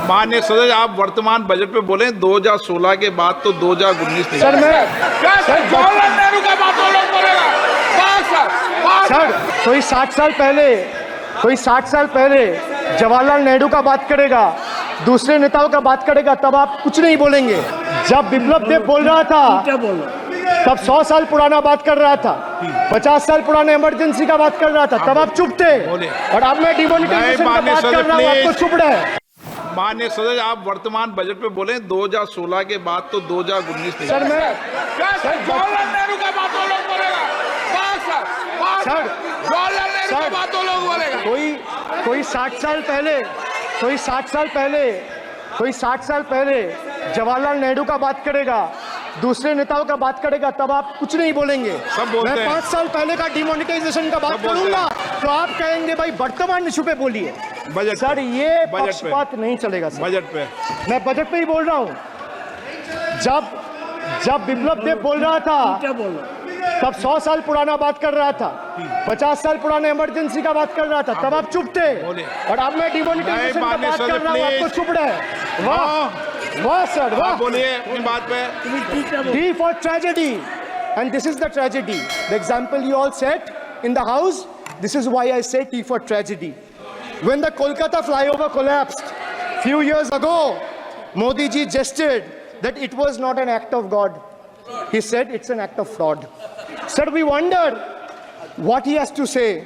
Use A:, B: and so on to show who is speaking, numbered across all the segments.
A: माननीय सदस्य, आप वर्तमान बजट पे बोले 2016 के बाद तो 2019 नहीं।
B: सर मैं
C: जवाहरलाल नेहरू का बात वो लोग बोलेगा।
B: सर कोई 60 साल पहले जवाहरलाल नेहरू का बात करेगा, दूसरे नेताओं का बात करेगा, तब आप कुछ नहीं बोलेंगे। जब विप्लव देव बोल रहा था तब 100 साल पुराना बात कर रहा था, 50 साल पुराने इमरजेंसी का बात कर रहा था, तब आप चुप थे। और अब मैं डिमोनेटाइजेशन का बात कर रहा हूँ, आपको चुप रहे।
A: माननीय सदस्य, आप वर्तमान बजट पे बोले 2016 के बाद तो 2019 नहीं।
B: सर मैं
C: जवाहरलाल नेहरू का बात वो लोग बोलेगा। जवाहरलाल नेहरू का बात वो लोग बोलेगा।
B: कोई 60 साल पहले जवाहरलाल नेहरू का बात करेगा, दूसरे नेताओं का बात करेगा, तब आप कुछ नहीं बोलेंगे। मैं 5 साल पहले का डिमोनेटाइजेशन का बात करूंगा तो आप कहेंगे भाई वर्तमान इशू पे बोलिए।
A: बजट
B: सर ये पक्षपात नहीं चलेगा सर।
A: बजट पे
B: मैं बजट पे ही बोल रहा हूँ। जब विप्लव देव बोल रहा था तब 100 साल पुराना बात कर रहा था, 50 साल पुराने इमरजेंसी का बात कर रहा था, तब आप चुप थे। और अब मैं डिमोनेटाइजेशन का बात कर रहा हूँ, आपको चुप रहे। वाह सर, वाह।
A: बोलिए अपनी बात पे।
B: T for tragedy, and this is the tragedy. The example you all set in the house. This is why I say T for tragedy. When the Kolkata flyover collapsed few years ago, Modi ji gestured that it was not an act of God. He said it's an act of fraud. Sir, we wonder what he has to say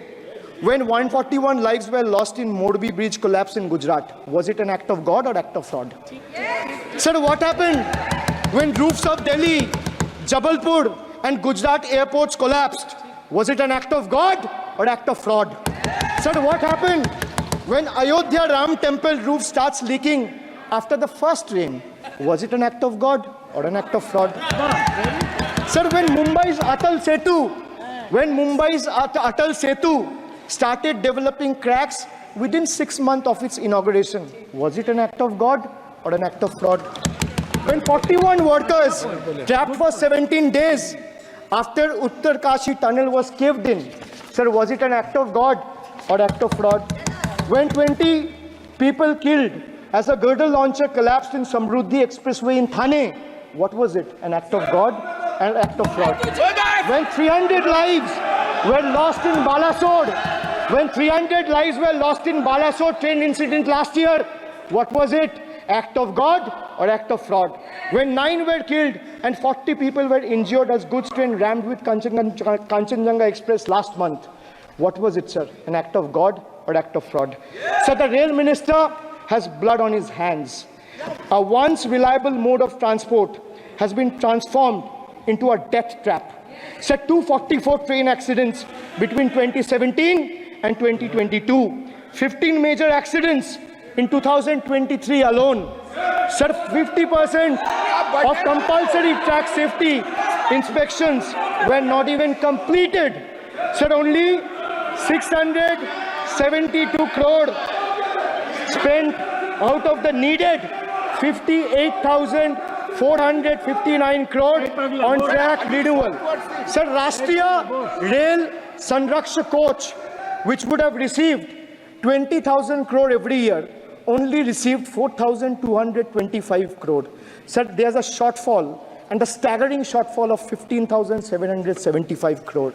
B: when 141 lives were lost in Morbi bridge collapse in Gujarat. Was it an act of God or act of fraud? Sir, what happened when roofs of Delhi, Jabalpur and Gujarat airports collapsed? Was it an act of God or act of fraud? Sir, what happened when Ayodhya Ram temple roof starts leaking after the first rain? Was it an act of God or an act of fraud? Sir, when Mumbai's Atal Setu started developing cracks within 6 months of its inauguration, was it an act of God or an act of fraud? When 41 workers trapped for 17 days after Uttarkashi tunnel was caved in, sir, was it an act of God or act of fraud? When 20 people killed as a girdle launcher collapsed in Samruddhi Expressway in Thane, what was it? An act of God and an act of fraud? When 300 lives were lost in Balasore train incident last year, what was it? Act of God or act of fraud? When 9 were killed and 40 people were injured as goods train rammed with Kanchenjunga Express last month, what was it, sir? An act of God or act of fraud? So the rail minister has blood on his hands. A once reliable mode of transport has been transformed into a death trap. So 244 train accidents between 2017 and 2022. 15 major accidents in 2023 alone. Sir, 50% of compulsory track safety inspections were not even completed. Sir, only 672 crore spent out of the needed 58,459 crore on track renewal. Sir, Rashtriya Rail Sanrakshak coach, which would have received 20,000 crore every year, only received 4,225 crore. Sir, there's a shortfall, and a staggering shortfall of 15,775 crore.